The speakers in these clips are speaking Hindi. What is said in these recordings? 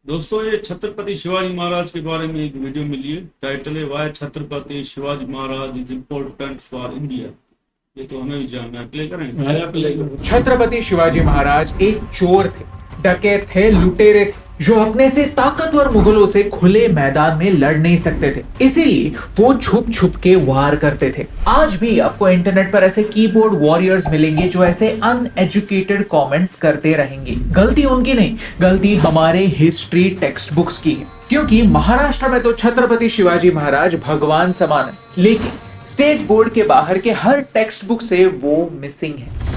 दोस्तों, ये छत्रपति शिवाजी महाराज के बारे में एक वीडियो मिली है। टाइटल है why Chhatrapati Shivaji Maharaj is important for India. ये तो हमें भी जानना है। प्ले करें। प्ले करो। छत्रपति शिवाजी महाराज एक चोर थे, डकैत थे, लुटेरे थे, जो अपने से ताकतवर मुगलों से खुले मैदान में लड़ नहीं सकते थे। इसीलिए वो छुप छुप के वार करते थे। आज भी आपको इंटरनेट पर ऐसे कीबोर्ड वॉरियर्स मिलेंगे जो ऐसे अनएजुकेटेड कमेंट्स करते रहेंगे। गलती उनकी नहीं, गलती हमारे हिस्ट्री टेक्स्ट बुक्स की है। क्योंकि महाराष्ट्र में तो छत्रपति शिवाजी महाराज भगवान समान है, लेकिन स्टेट बोर्ड के बाहर के हर टेक्स्ट बुक से वो मिसिंग है।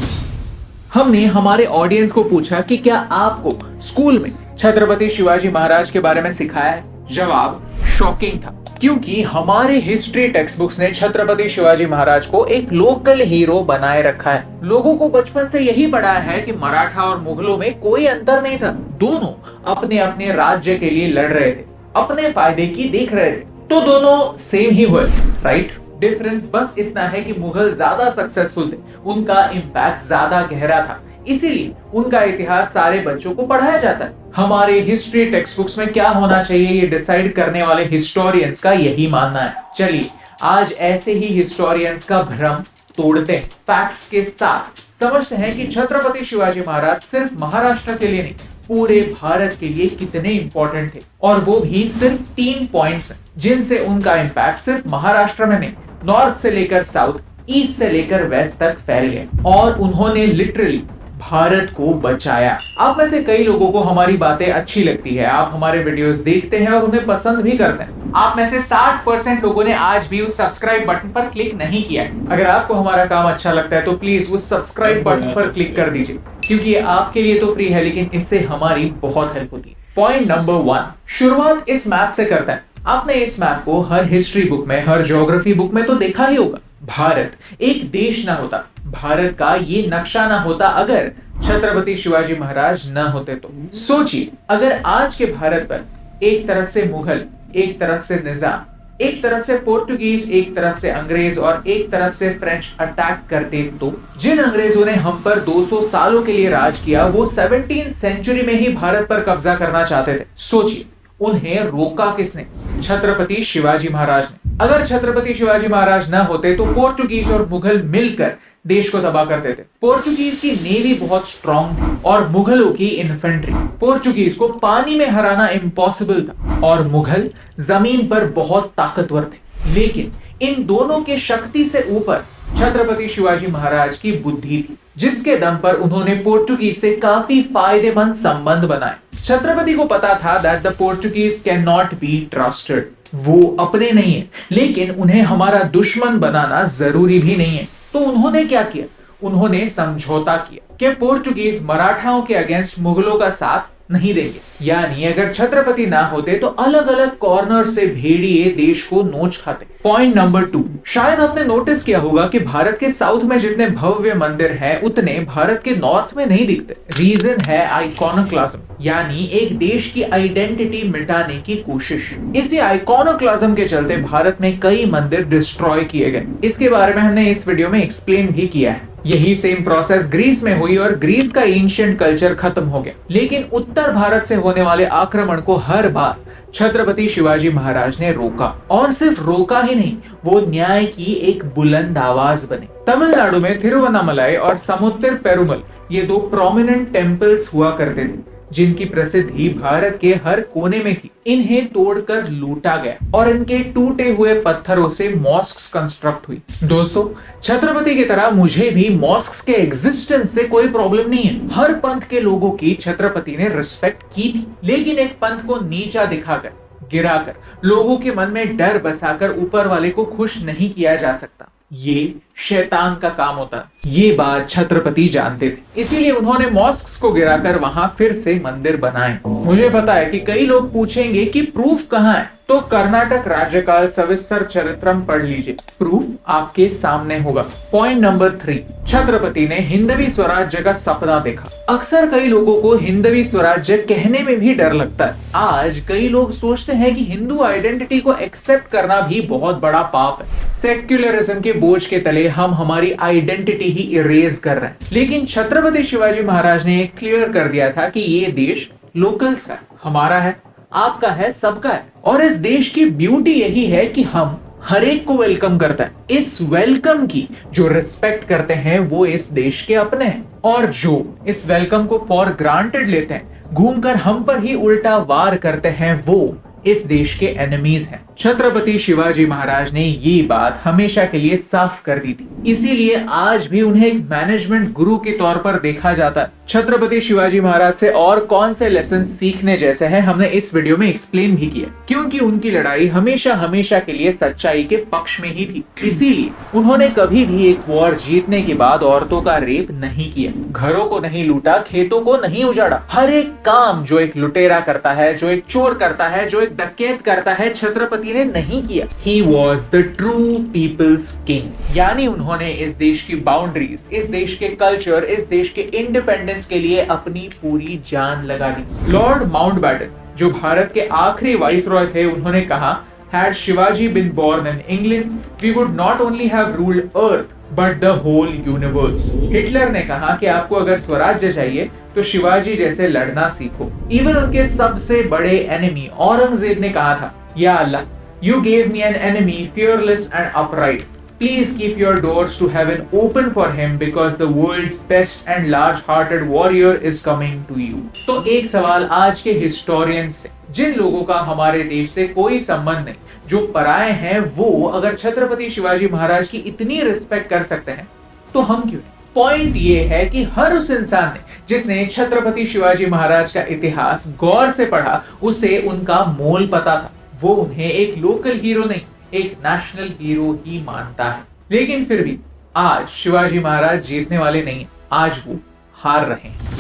हमने हमारे ऑडियंस को पूछा कि क्या आपको स्कूल में छत्रपति शिवाजी महाराज के बारे में सिखाया है? जवाब शॉकिंग था, क्योंकि हमारे हिस्ट्री टेक्स्ट बुक्स ने छत्रपति शिवाजी महाराज को एक लोकल हीरो बनाए रखा है। लोगों को बचपन से यही पढ़ाया है कि मराठा और मुगलों में कोई अंतर नहीं था, दोनों अपने अपने राज्य के लिए लड़ रहे थे, अपने फायदे की देख रहे थे, तो दोनों सेम ही हुए, राइट? डिफरेंस बस इतना है कि मुगल ज्यादा सक्सेसफुल थे, उनका इंपैक्ट ज्यादा गहरा था, इसीलिए उनका इतिहास सारे बच्चों को पढ़ाया जाता है। हमारे हिस्ट्री टेक्स्ट बुक्स में क्या होना चाहिए ये डिसाइड करने वाले हिस्टोरियंस का यही मानना है। चलिए आज ऐसे ही हिस्टोरियंस का भ्रम तोड़ते हैं, फैक्ट्स के साथ समझते हैं कि छत्रपति शिवाजी महाराज सिर्फ महाराष्ट्र के लिए नहीं, पूरे भारत के लिए कितने इंपॉर्टेंट थे, और वो भी सिर्फ 3 पॉइंट्स में, जिनसे उनका इंपैक्ट सिर्फ महाराष्ट्र में नहीं, नॉर्थ से लेकर साउथ, ईस्ट से लेकर वेस्ट तक फैल गए, और उन्होंने लिटरली भारत को बचाया। आप में से कई लोगों को हमारी बातें अच्छी लगती है, आप हमारे वीडियोस देखते हैं और उन्हें पसंद भी करते हैं। आप में से 60% लोगों ने आज भी उस सब्सक्राइब बटन पर क्लिक नहीं किया है। अगर आपको हमारा काम अच्छा लगता है तो प्लीज उस सब्सक्राइब बटन पर क्लिक कर दीजिए, क्योंकि ये आपके लिए तो फ्री है, लेकिन इससे हमारी बहुत हेल्प होती है। पॉइंट नंबर 1, शुरुआत इस मैप से करते हैं। आपने इस मैप को हर हिस्ट्री बुक में, हर ज्योग्राफी बुक में तो देखा ही होगा। भारत एक देश ना होता, भारत का ये नक्शा ना होता अगर छत्रपति शिवाजी महाराज न होते तो। सोचिए, अगर आज के भारत पर एक तरफ से मुगल, एक तरफ से निजाम, एक तरफ से पोर्टुगीज, एक तरफ से अंग्रेज और एक तरफ से फ्रेंच अटैक करते तो। जिन अंग्रेजों ने हम पर 200 सालों के लिए राज किया, वो 17th सेंचुरी में ही भारत पर कब्जा करना चाहते थे। सोचिए, उन्हें रोका किसने? छत्रपति शिवाजी महाराज ने। अगर छत्रपति शिवाजी महाराज न होते तो पोर्टुगीज और मुगल मिलकर देश को तबाह करते थे। पोर्टुगीज की नेवी बहुत स्ट्रांग थी और मुगलों की इन्फेंट्री। पोर्टुगीज को पानी में हराना इम्पॉसिबल था और मुगल जमीन पर बहुत ताकतवर थे, लेकिन इन दोनों के शक्ति से ऊपर छत्रपति शिवाजी महाराज की बुद्धि थी, जिसके दम पर उन्होंने पोर्टुगीज से काफी फायदेमंद संबंध बनाए। छत्रपति को पता था that the Portuguese can not be trusted. वो अपने नहीं है, लेकिन उन्हें हमारा दुश्मन बनाना जरूरी भी नहीं है। तो उन्होंने क्या किया? उन्होंने समझौता किया कि पोर्टुगीज मराठाओं के अगेंस्ट मुगलों का साथ नहीं देंगे। यानी अगर छत्रपति ना होते तो अलग अलग कॉर्नर से भेड़िए देश को नोच खाते। पॉइंट नंबर 2, शायद आपने नोटिस किया होगा कि भारत के साउथ में जितने भव्य मंदिर हैं, उतने भारत के नॉर्थ में नहीं दिखते। रीजन है आइकॉनोक्लाज्म, यानी एक देश की आइडेंटिटी मिटाने की कोशिश। इसी आइकॉनोक्लाज्म के चलते भारत में कई मंदिर डिस्ट्रॉय किए गए। इसके बारे में हमने इस वीडियो में एक्सप्लेन भी किया है। यही सेम प्रोसेस ग्रीस में हुई और ग्रीस का एंशिएंट कल्चर खत्म हो गया, लेकिन उत्तर भारत से होने वाले आक्रमण को हर बार छत्रपति शिवाजी महाराज ने रोका, और सिर्फ रोका ही नहीं, वो न्याय की एक बुलंद आवाज बने। तमिलनाडु में तिरुवन्नामलाई और समुद्र पेरुमल, ये 2 प्रोमिनेंट टेम्पल्स हुआ करते थे, जिनकी प्रसिद्धि भारत के हर कोने में थी। इन्हें तोड़कर लूटा गया और इनके टूटे हुए पत्थरों से मॉस्क्स कंस्ट्रक्ट हुई। दोस्तों, छत्रपति की तरह मुझे भी मॉस्क्स के एग्जिस्टेंस से कोई प्रॉब्लम नहीं है। हर पंथ के लोगों की छत्रपति ने रिस्पेक्ट की थी, लेकिन एक पंथ को नीचा दिखाकर, गिराकर, लोगों के मन में डर बसाकर ऊपर वाले को खुश नहीं किया जा सकता। ये शैतान का काम होता है। ये बात छत्रपति जानते थे, इसीलिए उन्होंने मॉस्क्स को गिराकर वहां फिर से मंदिर बनाए। मुझे पता है कि कई लोग पूछेंगे कि प्रूफ कहां है, तो कर्नाटक राज्यकाल सविस्तर चरित्रम पढ़ लीजिए, प्रूफ आपके सामने होगा। पॉइंट नंबर 3, छत्रपति ने हिंदवी स्वराज्य का सपना देखा। अक्सर कई लोगों को हिंदवी स्वराज्य कहने में भी डर लगता है। आज कई लोग सोचते हैं कि हिंदू आइडेंटिटी को एक्सेप्ट करना भी बहुत बड़ा पाप है। सेक्युलरिज्म के बोझ के तले हम हमारी आइडेंटिटी ही इरेज कर रहे हैं। लेकिन छत्रपति शिवाजी महाराज ने क्लियर कर दिया था कि ये देश लोकल्स का है, हमारा है, आपका है, सबका है। और इस देश की ब्यूटी यही है कि हम हर एक को वेलकम करता है। इस वेलकम की जो रिस्पेक्ट करते हैं वो इस देश के अपने हैं, और जो इस वेलकम को फॉर ग्रांटेड लेते हैं, घूमकर हम पर ही उल्टा वार करते हैं, वो इस देश के एनिमीज हैं। छत्रपति शिवाजी महाराज ने ये बात हमेशा के लिए साफ कर दी थी, इसीलिए आज भी उन्हें एक मैनेजमेंट गुरु के तौर पर देखा जाता है। छत्रपति शिवाजी महाराज से और कौन से लेसन सीखने जैसे हैं हमने इस वीडियो में एक्सप्लेन भी किया, क्योंकि उनकी लड़ाई हमेशा हमेशा के लिए सच्चाई के पक्ष में ही थी। इसीलिए उन्होंने कभी भी एक वॉर जीतने के बाद औरतों का रेप नहीं किया, घरों को नहीं लूटा, खेतों को नहीं उजाड़ा। हर एक काम जो एक लुटेरा करता है, जो एक चोर करता है, जो एक डकैत करता है, छत्रपति ने नहीं किया। He was the true people's king, यानी उन्होंने इस देश की बाउंड्रीज, इस देश के कल्चर, इस देश के इंडिपेंडेंस के लिए अपनी पूरी जान लगा दी। लॉर्ड माउंटबैटन, जो भारत के आखिरी वाइसरॉय थे, उन्होंने कहा, Had Shivaji been born in England, we would not only have ruled earth, but the whole universe. Hitler ने कहा कि आपको अगर स्वराज्य चाहिए तो शिवाजी जैसे लड़ना सीखो। इवन उनके सबसे बड़े एनिमी औरंगजेब ने कहा था, या अल्लाह, you gave me an enemy fearless and upright. Please keep your doors to heaven open for him because the world's best and large-hearted warrior is coming to you. तो एक सवाल आज के हिस्टोरियंस से, जिन लोगों का हमारे देश से कोई संबंध नहीं, जो पराए हैं, वो अगर छत्रपति शिवाजी महाराज की इतनी रिस्पेक्ट कर सकते हैं तो हम क्यों नहीं? पॉइंट ये है कि हर उस इंसान ने जिसने छत्रपति शिवाजी महाराज का इतिहास गौर से पढ़ा, उसे उनका मोल पता था। वो उन्हें एक लोकल हीरो नहीं, एक नेशनल हीरो ही मानता है। लेकिन फिर भी आज शिवाजी महाराज जीतने वाले नहीं, आज वो हार रहे हैं।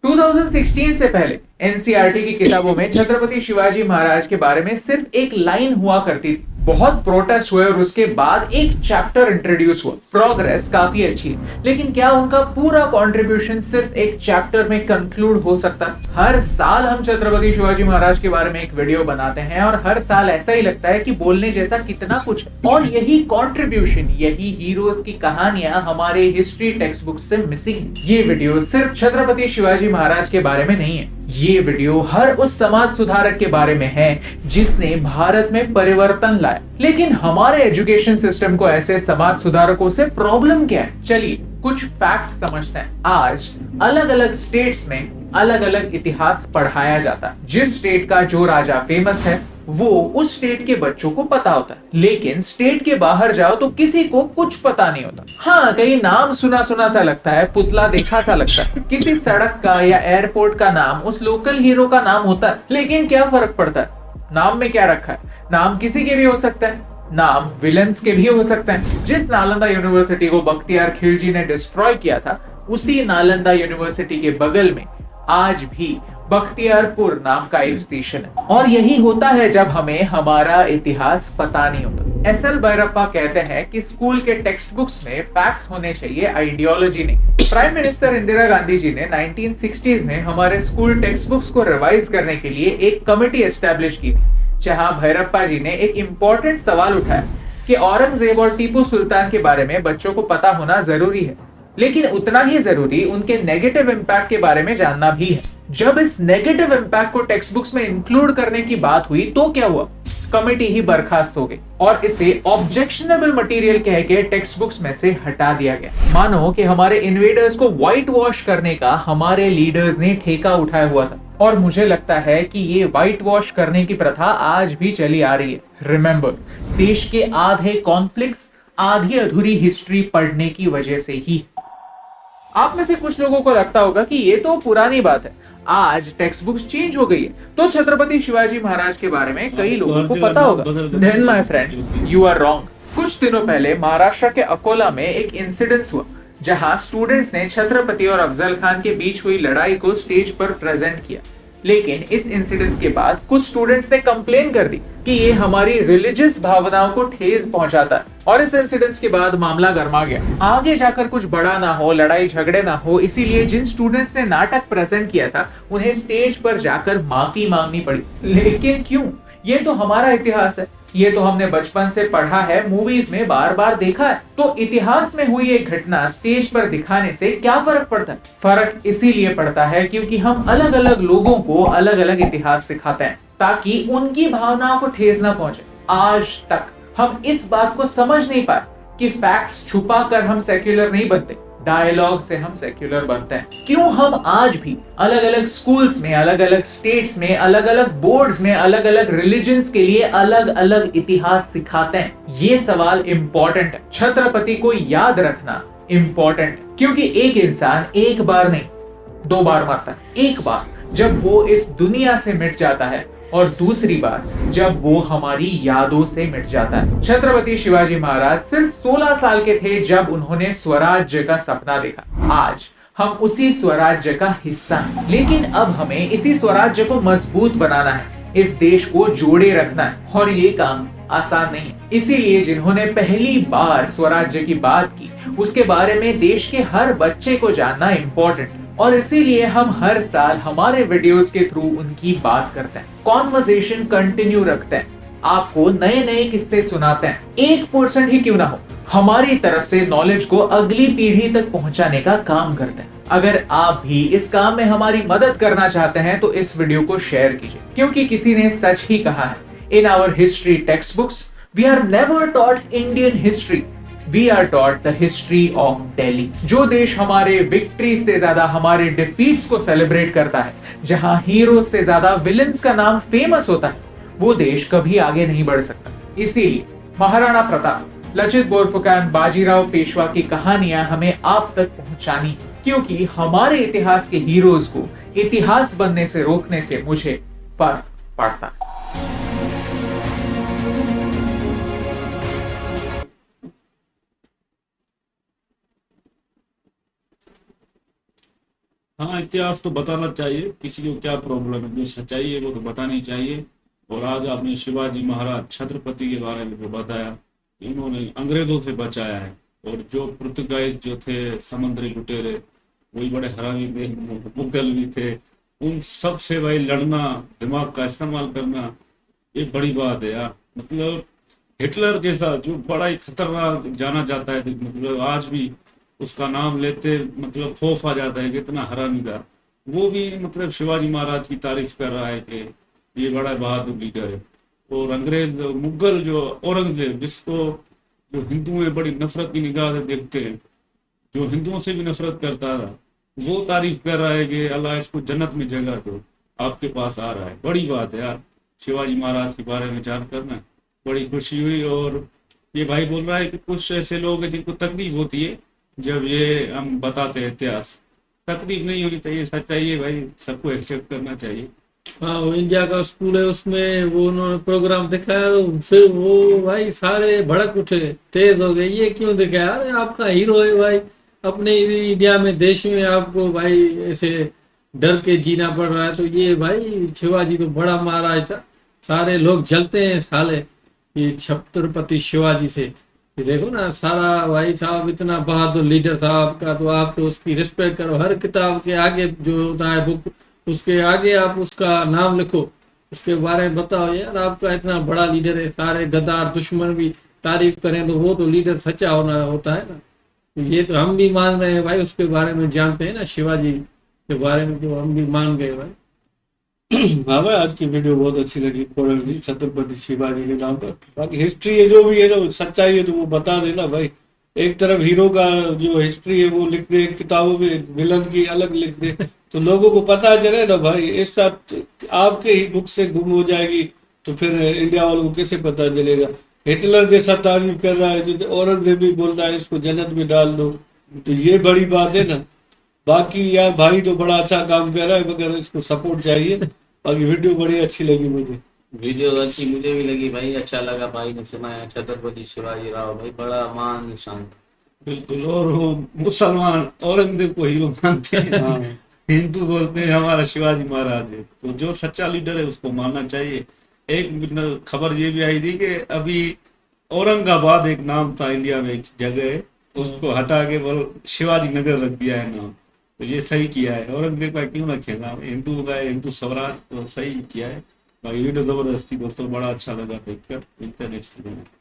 2016 से पहले एनसीईआरटी की किताबों में छत्रपति शिवाजी महाराज के बारे में सिर्फ एक लाइन हुआ करती थी। बहुत प्रोटेस्ट हुए और उसके बाद एक चैप्टर इंट्रोड्यूस हुआ। प्रोग्रेस काफी अच्छी है, लेकिन क्या उनका पूरा कंट्रीब्यूशन सिर्फ एक चैप्टर में कंक्लूड हो सकता है? हर साल हम छत्रपति शिवाजी महाराज के बारे में एक वीडियो बनाते हैं और हर साल ऐसा ही लगता है कि बोलने जैसा कितना कुछ है, और यही कंट्रीब्यूशन, यही हीरोज की कहानियां हमारे हिस्ट्री टेक्स्ट बुक से मिसिंग है। ये वीडियो सिर्फ छत्रपति शिवाजी महाराज के बारे में नहीं है, ये वीडियो हर उस समाज सुधारक के बारे में है जिसने भारत में परिवर्तन लाया। लेकिन हमारे एजुकेशन सिस्टम को ऐसे समाज सुधारकों से प्रॉब्लम क्या है? चलिए कुछ फैक्ट समझते हैं। आज अलग अलग स्टेट्स में अलग अलग इतिहास पढ़ाया जाता है। जिस स्टेट का जो राजा फेमस है वो उस स्टेट के बच्चों को पता होता है, लेकिन स्टेट के बाहर जाओ तो किसी को कुछ पता नहीं होता। हाँ, कहीं नाम सुना सुना सा लगता है, पुतला देखा सा लगता है, किसी सड़क का या एयरपोर्ट का नाम उस लोकल हीरो का नाम होता है, लेकिन क्या फर्क पड़ता है? नाम में क्या रखा है? नाम किसी के भी हो सकता है, नाम विलन्स के भी हो सकते हैं। जिस नालंदा यूनिवर्सिटी को बख्तियार खिलजी ने डिस्ट्रॉय किया था, उसी नालंदा यूनिवर्सिटी के बगल में आज भी बख्तियारपुर नाम का एक स्टेशन है। और यही होता है जब हमें हमारा इतिहास पता नहीं होता। एसएल भैरप्पा कहते हैं कि स्कूल के टेक्स्ट बुक्स में फैक्ट्स होने चाहिए, आइडियोलॉजी नहीं। प्राइम मिनिस्टर इंदिरा गांधी जी ने 1960s में हमारे स्कूल टेक्स्ट बुक्स को रिवाइज करने के लिए एक कमेटी एस्टेब्लिश की थी, जहां भैरप्पा जी ने एक इंपॉर्टेंट सवाल उठाया कि औरंगजेब और टीपू सुल्तान के बारे में बच्चों को पता होना जरूरी है, लेकिन उतना ही जरूरी उनके नेगेटिव इम्पैक्ट के बारे में जानना भी है। जब इस नेगेटिव इम्पैक्ट को टेक्स्ट बुक्स में इंक्लूड करने की बात हुई तो क्या हुआ? कमेटी ही बर्खास्त हो गई और इसे ऑब्जेक्शनेबल मटेरियल कह के टेक्स्ट बुक्स में से हटा दिया गया। मानो कि हमारे इन्वेडर्स को व्हाइट वॉश करने का हमारे लीडर्स ने ठेका उठाया हुआ था, और मुझे लगता है कि ये व्हाइट वॉश करने की प्रथा आज भी चली आ रही है। रिमेंबर, देश के आधे कॉन्फ्लिक्ट्स, आधी अधूरी हिस्ट्री पढ़ने की वजह से ही। आप में से कुछ लोगों को लगता होगा कि ये तो पुरानी बात है, आज टेक्स्ट बुक्स चेंज हो गई है, तो छत्रपति शिवाजी महाराज के बारे में कई लोगों को पता होगा। Then my friend, you are wrong. कुछ दिनों पहले महाराष्ट्र के अकोला में एक इंसिडेंस हुआ, जहां स्टूडेंट्स ने छत्रपति और अफजल खान के बीच हुई लड़ाई को स्टेज पर प्रेजेंट किया। लेकिन इस इंसिडेंस के बाद कुछ स्टूडेंट्स ने कंप्लेन कर दी कि ये हमारी रिलीजियस भावनाओं को ठेस पहुंचाता है, और इस इंसिडेंस के बाद मामला गर्मा गया। आगे जाकर कुछ बड़ा ना हो, लड़ाई झगड़े ना हो, इसीलिए जिन स्टूडेंट्स ने नाटक प्रेजेंट किया था उन्हें स्टेज पर जाकर माफी मांगनी पड़ी। लेकिन क्यों? ये तो हमारा इतिहास है, ये तो हमने बचपन से पढ़ा है, मूवीज में बार बार देखा है। तो इतिहास में हुई एक घटना स्टेज पर दिखाने से क्या फर्क पड़ता है? फर्क इसीलिए पड़ता है क्योंकि हम अलग अलग लोगों को अलग अलग इतिहास सिखाते हैं ताकि उनकी भावनाओं को ठेस ना पहुंचे। आज तक हम इस बात को समझ नहीं पाए कि फैक्ट्स छुपा कर हम सेक्युलर नहीं बनते, डायलॉग से हम सेक्युलर बनते हैं। क्यों हम आज भी अलग अलग स्कूल्स में, अलग अलग स्टेट्स में, अलग अलग बोर्ड्स में, अलग अलग रिलीजन्स के लिए अलग अलग इतिहास सिखाते हैं? ये सवाल इंपॉर्टेंट है। छत्रपति को याद रखना इंपॉर्टेंट है क्योंकि एक इंसान एक बार नहीं, 2 बार मरता है। एक बार जब वो इस दुनिया से मिट जाता है और दूसरी बार जब वो हमारी यादों से मिट जाता है। छत्रपति शिवाजी महाराज सिर्फ 16 साल के थे जब उन्होंने स्वराज्य का सपना देखा। आज हम उसी स्वराज्य का हिस्सा हैं, लेकिन अब हमें इसी स्वराज्य को मजबूत बनाना है, इस देश को जोड़े रखना है और ये काम आसान नहीं है। इसीलिए जिन्होंने पहली बार स्वराज्य की बात की उसके बारे में देश के हर बच्चे को जानना इंपॉर्टेंट, और इसीलिए हम हर साल हमारे वीडियोस के थ्रू उनकी बात करते हैं, कॉन्वर्सेशन कंटिन्यू रखते हैं, आपको नए नए किस्से सुनाते हैं। 1% ही क्यों ना हो, हमारी तरफ से नॉलेज को अगली पीढ़ी तक पहुंचाने का काम करते हैं। अगर आप भी इस काम में हमारी मदद करना चाहते हैं तो इस वीडियो को शेयर कीजिए, क्योंकि किसी ने सच ही कहा है, in our history text books we are never taught Indian history, we are taught the history of Delhi. जो देश हमारे विक्ट्री से ज्यादा हमारे डिफीट्स को सेलिब्रेट करता है, जहां हीरोज से ज्यादा विलेंस का नाम फेमस होता है, वो देश कभी आगे नहीं बढ़ सकता। इसीलिए महाराणा प्रताप, लचित बोरफुकन, बाजीराव पेशवा की कहानियां हमें आप तक पहुंचानी, क्योंकि हमारे इतिहास के हीरोज को इतिहास बनने से रोकने से मुझे फर्क पड़ता है। हाँ, इतिहास तो बताना चाहिए, किसी को क्या प्रॉब्लम है, जो सच्चाई है वो तो बतानी चाहिए। और आज आपने शिवाजी महाराज छत्रपति के बारे में जो बताया, इन्होंने अंग्रेजों से बचाया है, और जो पुर्तगाइज जो थे समुद्री लुटेरे, वही बड़े हरामी थे, मुगल भी थे, उन सब से भाई लड़ना, दिमाग का इस्तेमाल करना, ये बड़ी बात है यार। मतलब हिटलर जैसा जो बड़ा ही खतरनाक जाना जाता है, मतलब आज भी उसका नाम लेते मतलब खौफ आ जाता है कि इतना हरामी था, वो भी मतलब शिवाजी महाराज की तारीफ कर रहा है कि ये बड़ा बहादुर लीडर है। और अंग्रेज मुगल जो औरंगजेब, जिसको जो हिंदू में बड़ी नफरत की निगाह से देखते हैं, जो हिंदुओं से भी नफरत करता था, वो तारीफ कर रहा है कि अल्लाह इसको जन्नत में जगह दो, आपके पास आ रहा है। बड़ी बात है यार, शिवाजी महाराज के बारे में जानकर ना बड़ी खुशी हुई। और ये भाई बोल रहा है कि कुछ ऐसे लोग हैं जिनको तकलीफ होती है जब ये हम बताते हैं इतिहास। तकलीफ नहीं होनी चाहिए, सच्चाई है भाई, सबको एक्सेप्ट करना चाहिए। हाँ, वो इंडिया का स्कूल है, उसमें वो उन्होंने प्रोग्राम दिखाया तो फिर वो भाई सारे भड़क उठे, तेज हो गए। ये क्यों दिखाया? अरे आपका हीरो है भाई, अपने इंडिया में, देश में आपको भाई ऐसे डर के जीना पड़ रहा है। तो ये भाई शिवाजी तो बड़ा महाराज था, सारे लोग जलते हैं साले ये छत्रपति शिवाजी से। ये देखो ना, सारा भाई साहब इतना बहादुर लीडर था आपका, तो आप तो उसकी रिस्पेक्ट करो। हर किताब के आगे जो होता है बुक, उसके आगे आप उसका नाम लिखो, उसके बारे में बताओ यार, आपका इतना बड़ा लीडर है। सारे गद्दार दुश्मन भी तारीफ करें तो वो तो लीडर सच्चा होना होता है ना। तो ये तो हम भी मान रहे हैं भाई, उसके बारे में जानते हैं ना, शिवाजी के बारे में तो हम भी मान गए भाई। हाँ भाई, आज की वीडियो बहुत अच्छी लगी, पौराणिक छत्रपति शिवाजी के नाम पर। बाकी हिस्ट्री है जो भी है ना, सच्चाई है तो वो बता देना भाई। एक तरफ हीरो का जो हिस्ट्री है वो लिख दे किताबों में, विलन की अलग लिख दे, तो लोगों को पता चले ना भाई। इस साथ आपके ही बुक से गुम हो जाएगी तो फिर इंडिया वालों को कैसे पता चलेगा? हिटलर जैसा तारीफ कर रहा है, जो औरंगजेब भी बोल रहा है इसको जन्नत में डाल दो, तो ये बड़ी बात है ना। बाकी यार भाई तो बड़ा अच्छा काम कर रहा है, मगर इसको सपोर्ट चाहिए। बाकी वीडियो बड़ी अच्छी लगी मुझे। वीडियो अच्छी मुझे भी लगी भाई, अच्छा लगा भाई ने सुनाया। छत्रपति शिवाजी राव भाई बड़ा महान इंसान। बिल्कुल। और वो मुसलमान औरंगजेब को हीरो मानते हैं, हाँ हिंदू बोलते हैं हमारा शिवाजी महाराज है। तो जो सच्चा लीडर है उसको मानना चाहिए। एक खबर ये भी आई थी कि अभी औरंगाबाद एक नाम था इंडिया में, एक जगह है, उसको हटा के बोल शिवाजी नगर रख दिया है नाम। तो ये सही किया है, औरंगजेब का क्यों रखे नाम, हिंदू का है, हिंदू स्वराज, तो सही किया है। भाई वीडियो जबरदस्ती दोस्तों, बड़ा अच्छा लगा देखकर। नेक्स्ट वीडियो में।